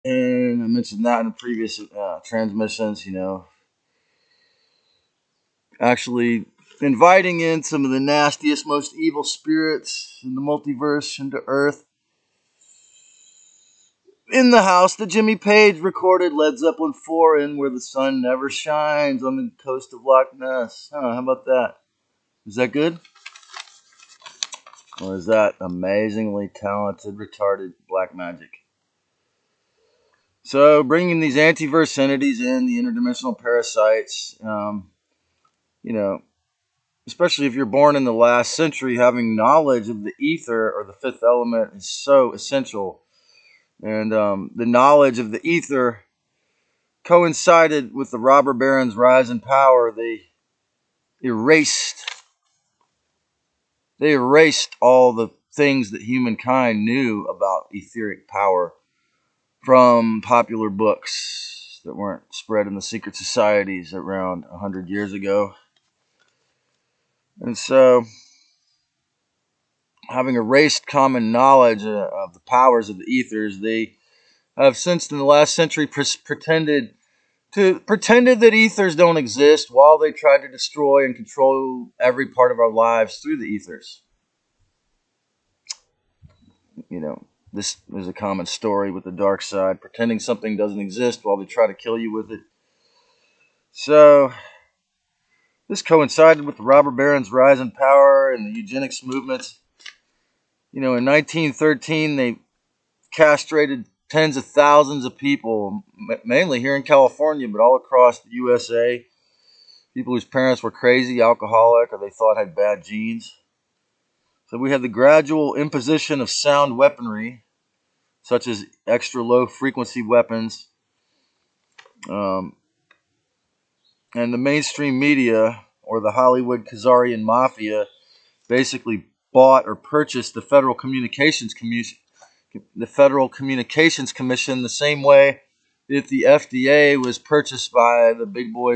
and I mentioned that in the previous transmissions, actually inviting in some of the nastiest, most evil spirits in the multiverse into Earth. In the house that Jimmy Page recorded Led Zeppelin 4 in, where the sun never shines, on the coast of Loch Ness. How about that? Is that good? Or is that amazingly talented, retarded black magic? So, bringing these antiverse entities in, the interdimensional parasites, especially if you're born in the last century, having knowledge of the ether or the fifth element is so essential. And the knowledge of the ether coincided with the robber barons' rise in power. They erased all the things that humankind knew about etheric power from popular books that weren't spread in the secret societies around 100 years ago. And so, having erased common knowledge of the powers of the ethers, they have since in the last century pretended that ethers don't exist while they try to destroy and control every part of our lives through the ethers. This is a common story with the dark side, pretending something doesn't exist while they try to kill you with it. So, this coincided with the robber barons' rise in power and the eugenics movement. In 1913, they castrated tens of thousands of people, mainly here in California, but all across the USA. People whose parents were crazy, alcoholic, or they thought had bad genes. So we had the gradual imposition of sound weaponry, such as extra low frequency weapons. And the mainstream media, or the Hollywood Khazarian Mafia, basically bought or purchased the Federal Communications Commission the same way that the FDA was purchased by the big boys